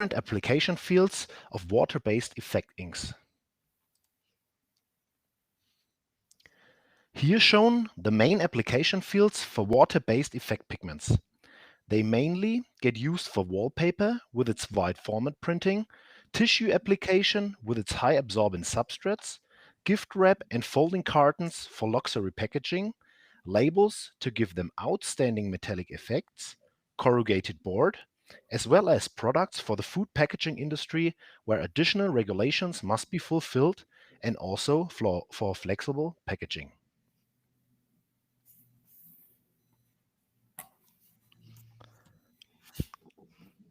different application fields of water-based effect inks. Here shown the main application fields for water-based effect pigments. They mainly get used for wallpaper with its wide format printing, tissue application with its high absorbance substrates, gift wrap and folding cartons for luxury packaging, labels to give them outstanding metallic effects, corrugated board, as well as products for the food packaging industry where additional regulations must be fulfilled, and also for flexible packaging.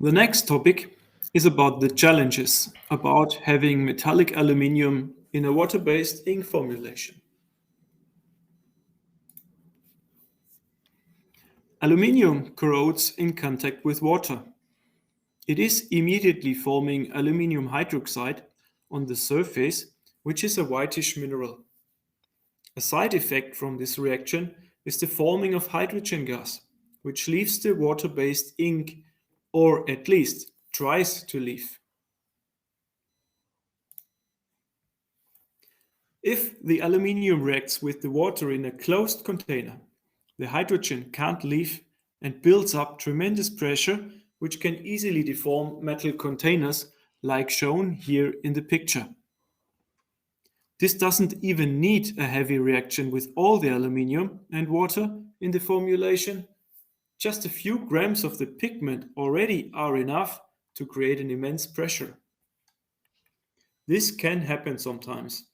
The next topic is about the challenges about having metallic aluminium in a water-based ink formulation. Aluminium corrodes in contact with water. It is immediately forming aluminium hydroxide on the surface, which is a whitish mineral. A side effect from this reaction is the forming of hydrogen gas, which leaves the water-based ink, or at least tries to leave. If the aluminium reacts with the water in a closed container, the hydrogen can't leave and builds up tremendous pressure, which can easily deform metal containers like shown here in the picture. This doesn't even need a heavy reaction with all the aluminium and water in the formulation. Just a few grams of the pigment already are enough to create an immense pressure. This can happen sometimes,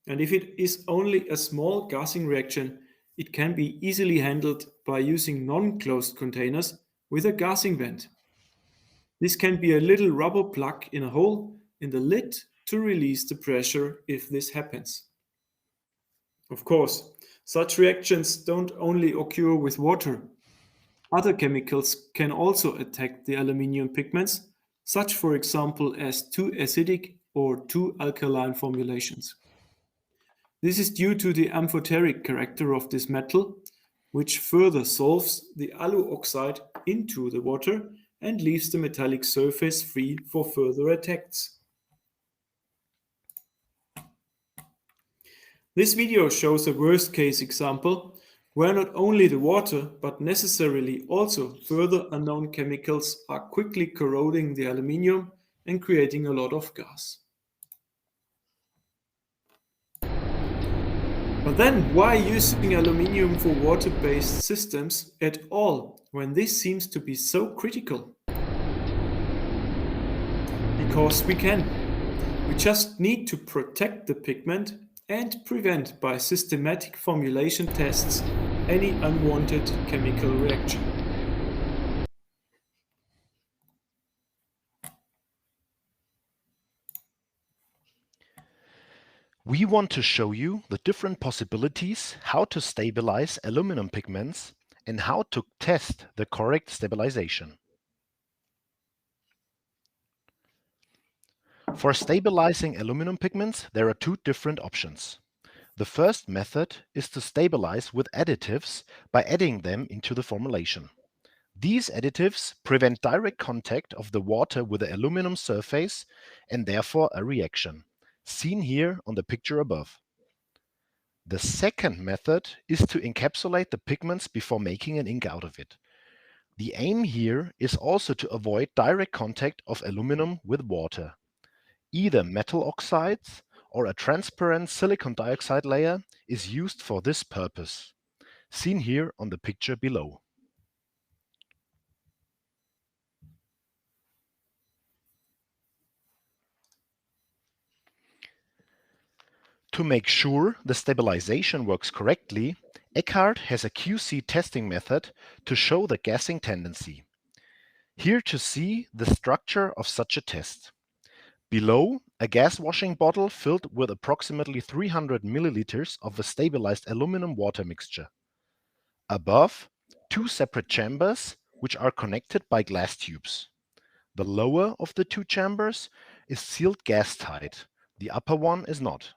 and if it is only a small gassing reaction, it can be easily handled by using non-closed containers with a gassing vent. This can be a little rubber plug in a hole in the lid to release the pressure if this happens. Of course, such reactions don't only occur with water. Other chemicals can also attack the aluminium pigments, such for example as too acidic or too alkaline formulations. This is due to the amphoteric character of this metal, which further solves the alu oxide into the water and leaves the metallic surface free for further attacks. This video shows a worst case example where not only the water but necessarily also further unknown chemicals are quickly corroding the aluminium and creating a lot of gas. But then why using aluminium for water-based systems at all when this seems to be so critical? Because we can. We just need to protect the pigment and prevent by systematic formulation tests any unwanted chemical reaction. We want to show you the different possibilities how to stabilize aluminum pigments and how to test the correct stabilization. For stabilizing aluminum pigments, there are two different options. The first method is to stabilize with additives by adding them into the formulation. These additives prevent direct contact of the water with the aluminum surface and therefore a reaction, seen here on the picture above. The second method is to encapsulate the pigments before making an ink out of it. The aim here is also to avoid direct contact of aluminum with water. Either metal oxides or a transparent silicon dioxide layer is used for this purpose, seen here on the picture below. To make sure the stabilization works correctly, Eckart has a QC testing method to show the gassing tendency. Here to see the structure of such a test. Below, a gas washing bottle filled with approximately 300 milliliters of a stabilized aluminum water mixture. Above, two separate chambers which are connected by glass tubes. The lower of the two chambers is sealed gas tight, the upper one is not.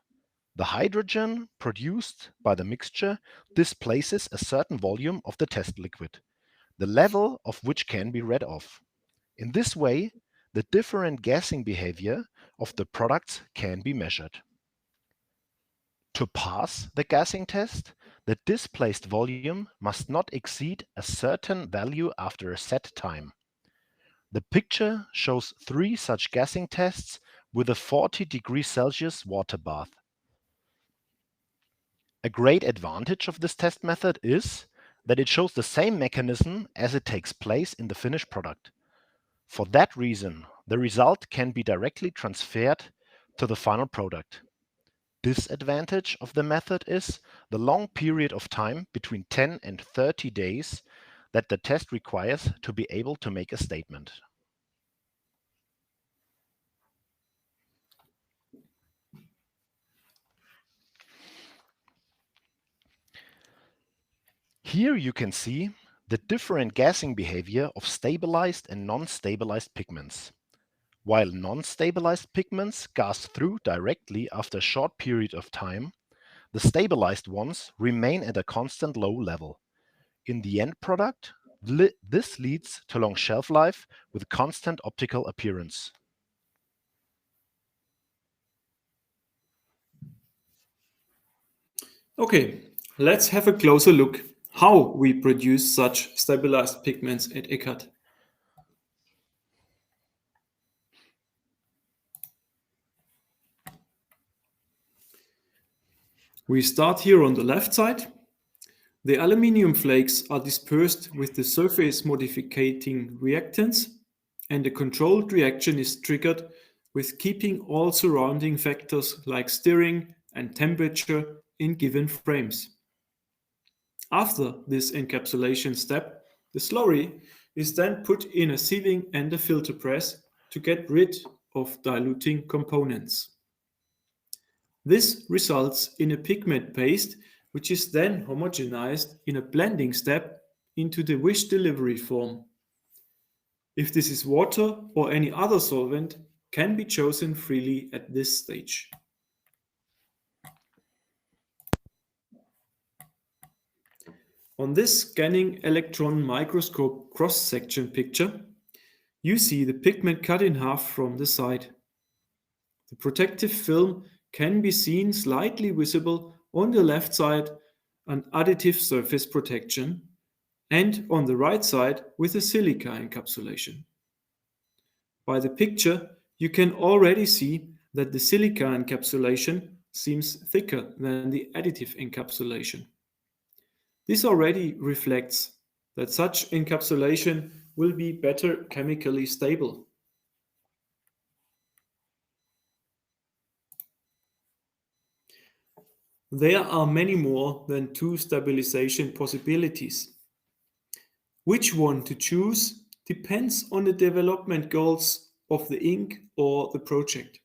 The hydrogen produced by the mixture displaces a certain volume of the test liquid, the level of which can be read off. In this way, the different gassing behavior of the products can be measured. To pass the gassing test, the displaced volume must not exceed a certain value after a set time. The picture shows 3 such gassing tests with a 40 degrees Celsius water bath. A great advantage of this test method is that it shows the same mechanism as it takes place in the finished product. For that reason, the result can be directly transferred to the final product. Disadvantage of the method is the long period of time between 10 and 30 days that the test requires to be able to make a statement. Here you can see the different gassing behavior of stabilized and non-stabilized pigments. While non-stabilized pigments gas through directly after a short period of time, the stabilized ones remain at a constant low level. In the end product, this leads to long shelf life with constant optical appearance. Okay, let's have a closer look how we produce such stabilized pigments at Eckart. We start here on the left side. The aluminium flakes are dispersed with the surface modificating reactants, and a controlled reaction is triggered with keeping all surrounding factors like stirring and temperature in given frames. After this encapsulation step, the slurry is then put in a sieving and a filter press to get rid of diluting components. This results in a pigment paste, which is then homogenized in a blending step into the wish delivery form. If this is water or any other solvent, can be chosen freely at this stage. On this scanning electron microscope cross-section picture, you see the pigment cut in half from the side. The protective film can be seen slightly visible on the left side, an additive surface protection, and on the right side with a silica encapsulation. By the picture, you can already see that the silica encapsulation seems thicker than the additive encapsulation. This already reflects that such encapsulation will be better chemically stable. There are many more than 2 stabilization possibilities. Which one to choose depends on the development goals of the ink or the project.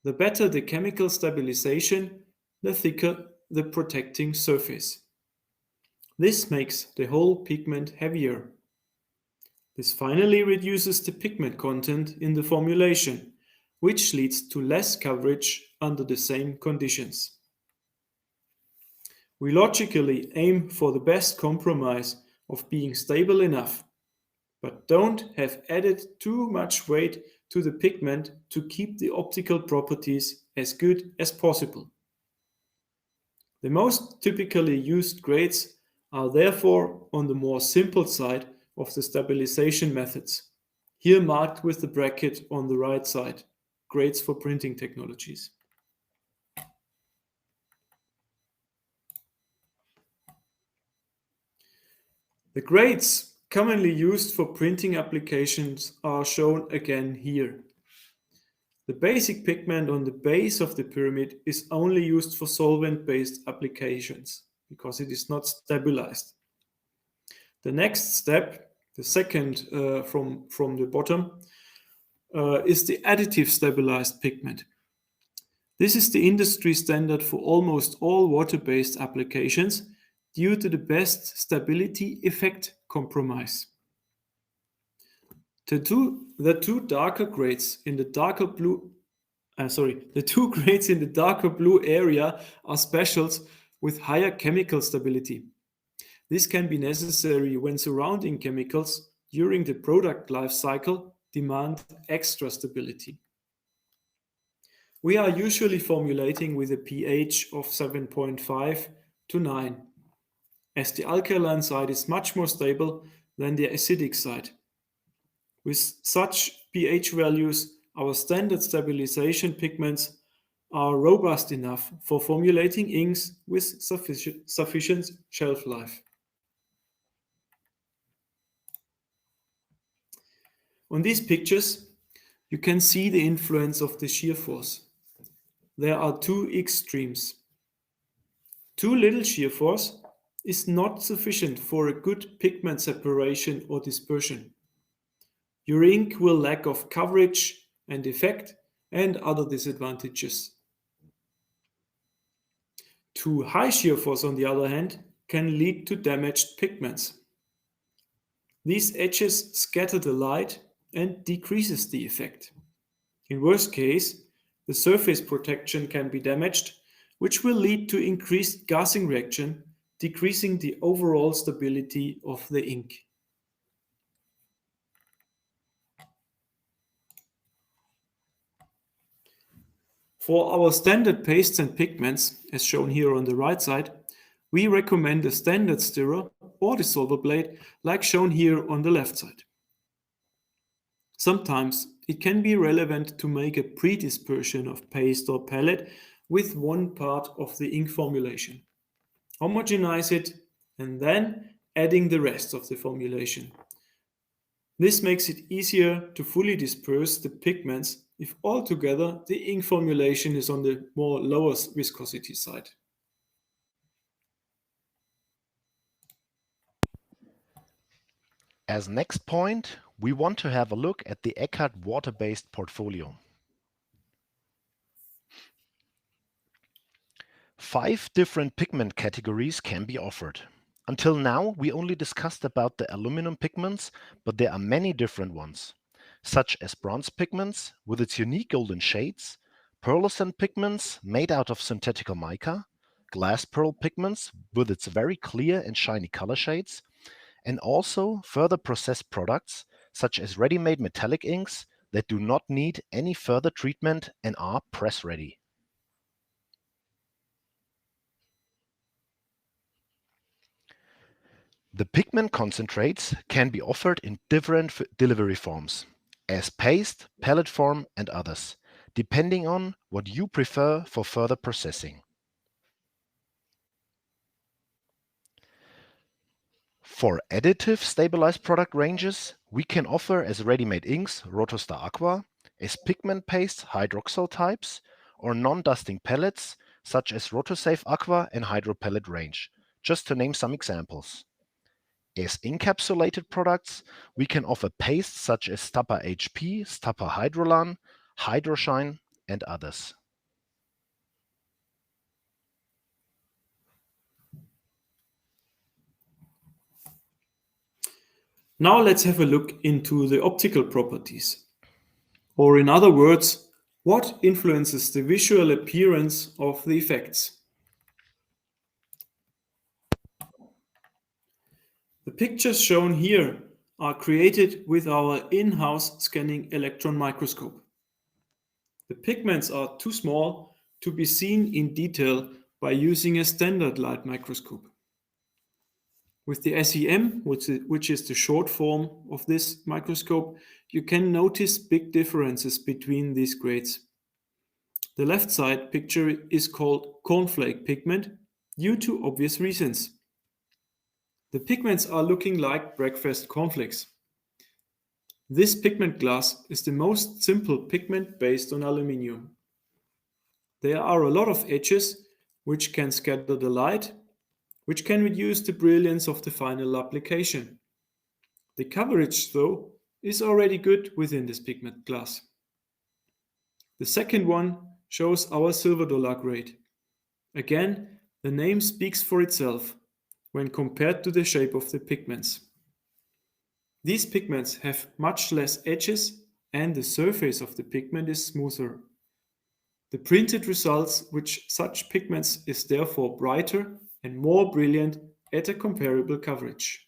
The better the chemical stabilization, the thicker the protecting surface. This makes the whole pigment heavier. This finally reduces the pigment content in the formulation, which leads to less coverage under the same conditions. We logically aim for the best compromise of being stable enough, but don't have added too much weight to the pigment to keep the optical properties as good as possible. The most typically used grades are therefore on the more simple side of the stabilization methods, here marked with the bracket on the right side, grades for printing technologies. The grades commonly used for printing applications are shown again here. The basic pigment on the base of the pyramid is only used for solvent-based applications because it is not stabilized. The next step, the second from the bottom, is the additive stabilized pigment. This is the industry standard for almost all water-based applications due to the best stability effect compromise. The two darker grades in the darker blue area are specials with higher chemical stability. This can be necessary when surrounding chemicals during the product life cycle demand extra stability. We are usually formulating with a pH of 7.5 to 9, as the alkaline side is much more stable than the acidic side. With such pH values, our standard stabilization pigments are robust enough for formulating inks with sufficient shelf life. On these pictures, you can see the influence of the shear force. There are two extremes. Too little shear force is not sufficient for a good pigment separation or dispersion. Your ink will lack of coverage and effect and other disadvantages. Too high shear force, on the other hand, can lead to damaged pigments. These edges scatter the light and decreases the effect. In worst case, the surface protection can be damaged, which will lead to increased gassing reaction, decreasing the overall stability of the ink. For our standard pastes and pigments, as shown here on the right side, we recommend a standard stirrer or dissolver blade like shown here on the left side. Sometimes it can be relevant to make a pre-dispersion of paste or palette with one part of the ink formulation. Homogenize it and then adding the rest of the formulation. This makes it easier to fully disperse the pigments if altogether the ink formulation is on the more lower viscosity side. As next point, we want to have a look at the Eckart water-based portfolio. 5 different pigment categories can be offered. Until now, we only discussed about the aluminum pigments, but there are many different ones, such as bronze pigments with its unique golden shades, pearlescent pigments made out of synthetical mica, glass pearl pigments with its very clear and shiny color shades, and also further processed products such as ready-made metallic inks that do not need any further treatment and are press-ready. The pigment concentrates can be offered in different delivery forms, as paste, pellet form, and others, depending on what you prefer for further processing. For additive stabilized product ranges, we can offer as ready-made inks Rotostar Aqua, as pigment paste hydroxyl types, or non-dusting pellets such as Rotosafe Aqua and Hydro Pellet range, just to name some examples. As encapsulated products, we can offer pastes such as Stapa HP, Stapa Hydrolan, Hydroshine, and others. Now let's have a look into the optical properties. Or in other words, what influences the visual appearance of the effects? The pictures shown here are created with our in-house scanning electron microscope. The pigments are too small to be seen in detail by using a standard light microscope. With the SEM, which is the short form of this microscope, you can notice big differences between these grades. The left side picture is called cornflake pigment due to obvious reasons. The pigments are looking like breakfast cornflakes. This pigment class is the most simple pigment based on aluminium. There are a lot of edges which can scatter the light, which can reduce the brilliance of the final application. The coverage, though, is already good within this pigment class. The second one shows our silver dollar grade. Again, the name speaks for itself when compared to the shape of the pigments. These pigments have much less edges and the surface of the pigment is smoother. The printed results with such pigments is therefore brighter and more brilliant at a comparable coverage.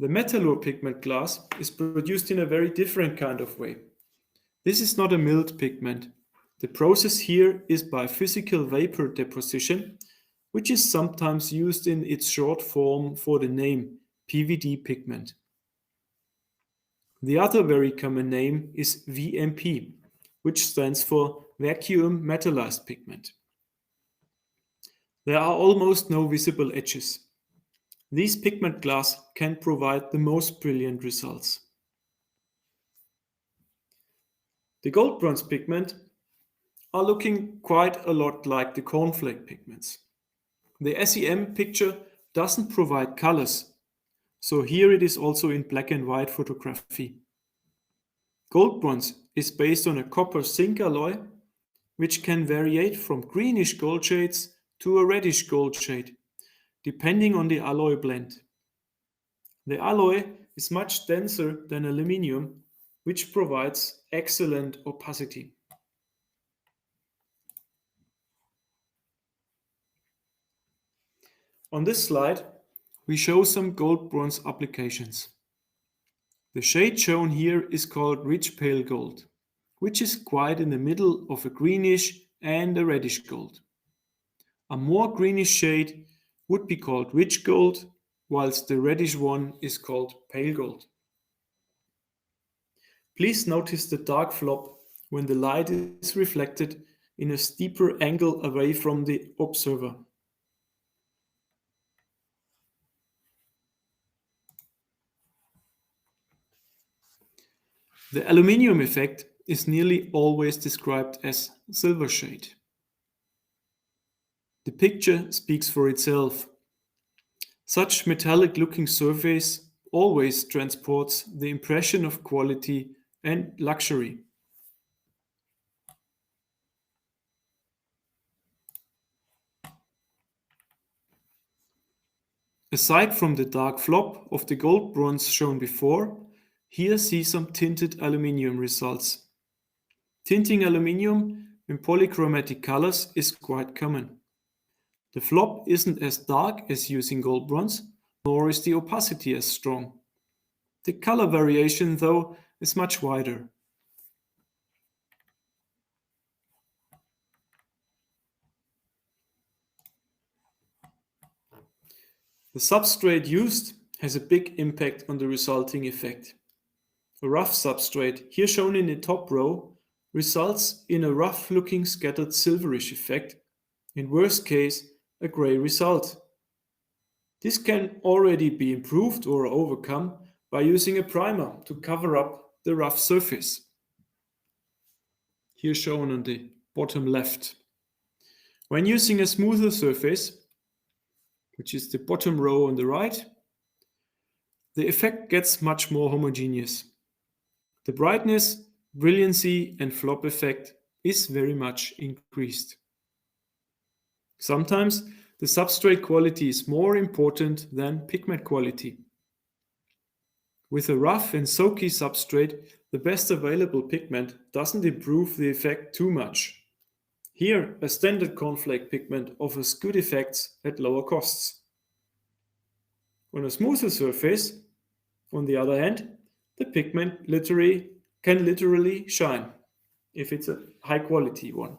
The metallure pigment glass is produced in a very different kind of way. This is not a milled pigment. The process here is by physical vapor deposition, which is sometimes used in its short form for the name PVD pigment. The other very common name is VMP, which stands for vacuum metallized pigment. There are almost no visible edges. These pigment glass can provide the most brilliant results. The gold bronze pigment are looking quite a lot like the cornflake pigments. The SEM picture doesn't provide colors, so here it is also in black and white photography. Gold bronze is based on a copper zinc alloy, which can vary from greenish gold shades to a reddish gold shade, depending on the alloy blend. The alloy is much denser than aluminium, which provides excellent opacity. On this slide, we show some gold bronze applications. The shade shown here is called rich pale gold, which is quite in the middle of a greenish and a reddish gold. A more greenish shade would be called rich gold, whilst the reddish one is called pale gold. Please notice the dark flop when the light is reflected in a steeper angle away from the observer. The aluminium effect is nearly always described as silver shade. The picture speaks for itself. Such metallic-looking surface always transports the impression of quality and luxury. Aside from the dark flop of the gold bronze shown before, here see some tinted aluminium results. Tinting aluminium in polychromatic colors is quite common. The flop isn't as dark as using gold bronze, nor is the opacity as strong. The color variation, though, is much wider. The substrate used has a big impact on the resulting effect. A rough substrate, here shown in the top row, results in a rough-looking scattered silverish effect, in worst case, a gray result. This can already be improved or overcome by using a primer to cover up the rough surface. Here shown on the bottom left. When using a smoother surface, which is the bottom row on the right, the effect gets much more homogeneous. The brightness, brilliancy, and flop effect is very much increased. Sometimes the substrate quality is more important than pigment quality. With a rough and soaky substrate, the best available pigment doesn't improve the effect too much. Here, a standard cornflake pigment offers good effects at lower costs. On a smoother surface, on the other hand, the pigment can literally shine, if it's a high quality one.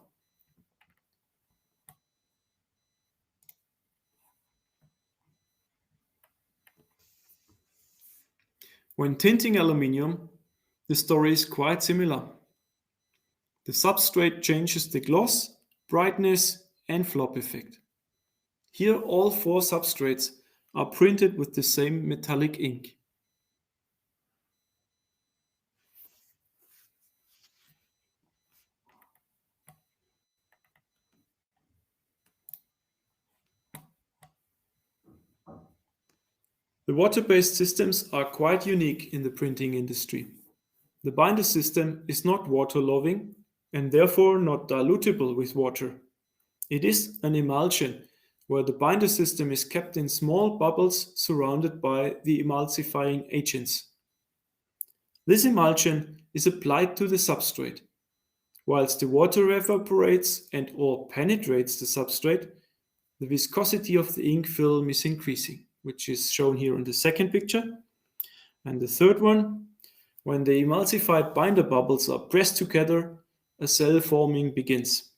When tinting aluminium, the story is quite similar. The substrate changes the gloss, brightness, and flop effect. Here all four substrates are printed with the same metallic ink. The water-based systems are quite unique in the printing industry. The binder system is not water-loving and therefore not dilutable with water. It is an emulsion where the binder system is kept in small bubbles surrounded by the emulsifying agents. This emulsion is applied to the substrate. Whilst the water evaporates and/or penetrates the substrate, the viscosity of the ink film is increasing, which is shown here in the second picture. And the third one, when the emulsified binder bubbles are pressed together, a cell forming begins.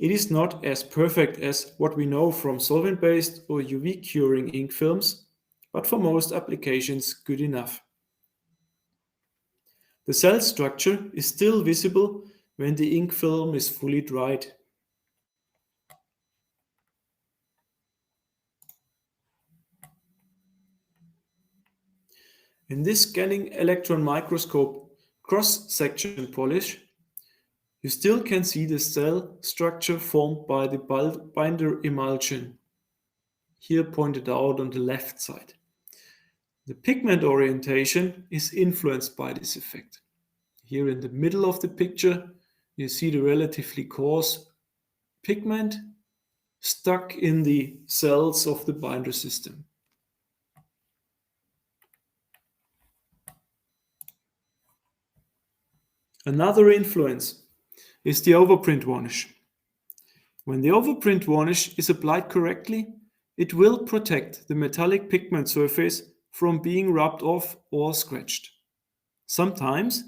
It is not as perfect as what we know from solvent-based or UV curing ink films, but for most applications good enough. The cell structure is still visible when the ink film is fully dried. In this scanning electron microscope cross-section polish, you still can see the cell structure formed by the binder emulsion, here pointed out on the left side. The pigment orientation is influenced by this effect. Here in the middle of the picture, you see the relatively coarse pigment stuck in the cells of the binder system. Another influence is the overprint varnish. When the overprint varnish is applied correctly, it will protect the metallic pigment surface from being rubbed off or scratched. Sometimes,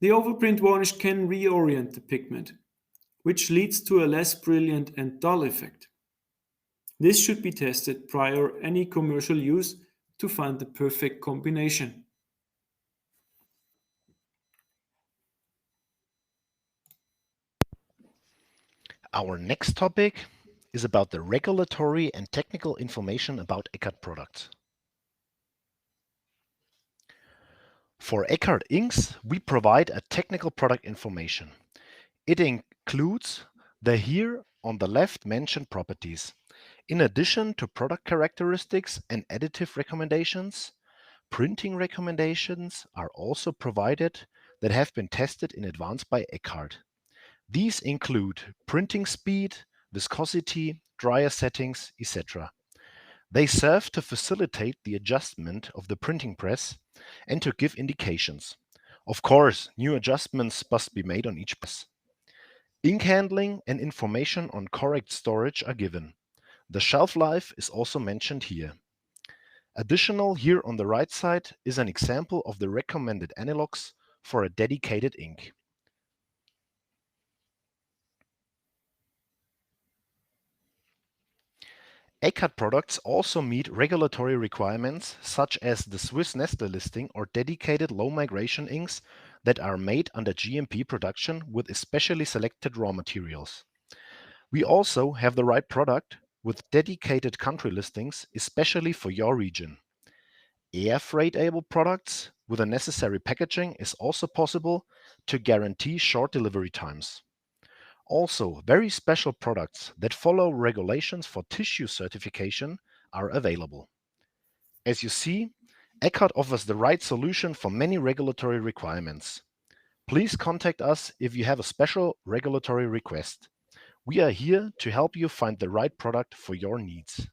the overprint varnish can reorient the pigment, which leads to a less brilliant and dull effect. This should be tested prior any commercial use to find the perfect combination. Our next topic is about the regulatory and technical information about Eckart products. For Eckart inks, we provide a technical product information. It includes the here on the left mentioned properties. In addition to product characteristics and additive recommendations, printing recommendations are also provided that have been tested in advance by Eckart. These include printing speed, viscosity, dryer settings, etc. They serve to facilitate the adjustment of the printing press and to give indications. Of course, new adjustments must be made on each press. Ink handling and information on correct storage are given. The shelf life is also mentioned here. Additional here on the right side is an example of the recommended analogs for a dedicated ink. Eckart products also meet regulatory requirements such as the Swiss Nestle listing or dedicated low migration inks that are made under GMP production with especially selected raw materials. We also have the right product with dedicated country listings, especially for your region. Air freight able products with the necessary packaging is also possible to guarantee short delivery times. Also, very special products that follow regulations for tissue certification are available. As you see, Eckart offers the right solution for many regulatory requirements. Please contact us if you have a special regulatory request. We are here to help you find the right product for your needs.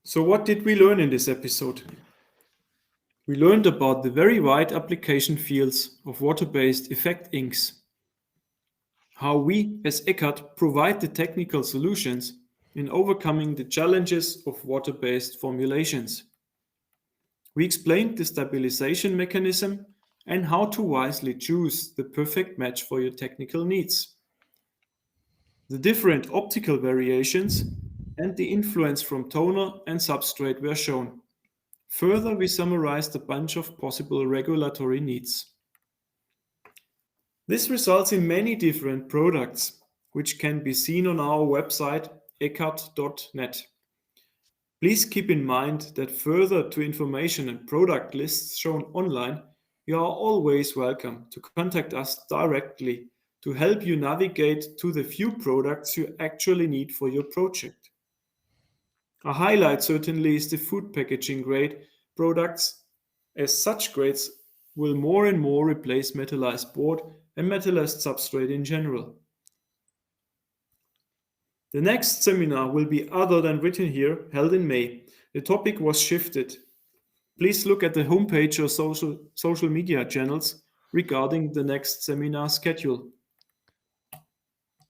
So, what did we learn in this episode? We learned about the very wide application fields of water-based effect inks, how we as Eckart provide the technical solutions in overcoming the challenges of water-based formulations. We explained the stabilization mechanism and how to wisely choose the perfect match for your technical needs. The different optical variations and the influence from toner and substrate were shown. Further, we summarized a bunch of possible regulatory needs. This results in many different products, which can be seen on our website eckart.net. Please keep in mind that further to information and product lists shown online, you are always welcome to contact us directly to help you navigate to the few products you actually need for your project. A highlight certainly is the food packaging grade products, as such grades will more and more replace metallized board and metallized substrate in general. The next seminar will be other than written here, held in May. The topic was shifted. Please look at the homepage or social media channels regarding the next seminar schedule.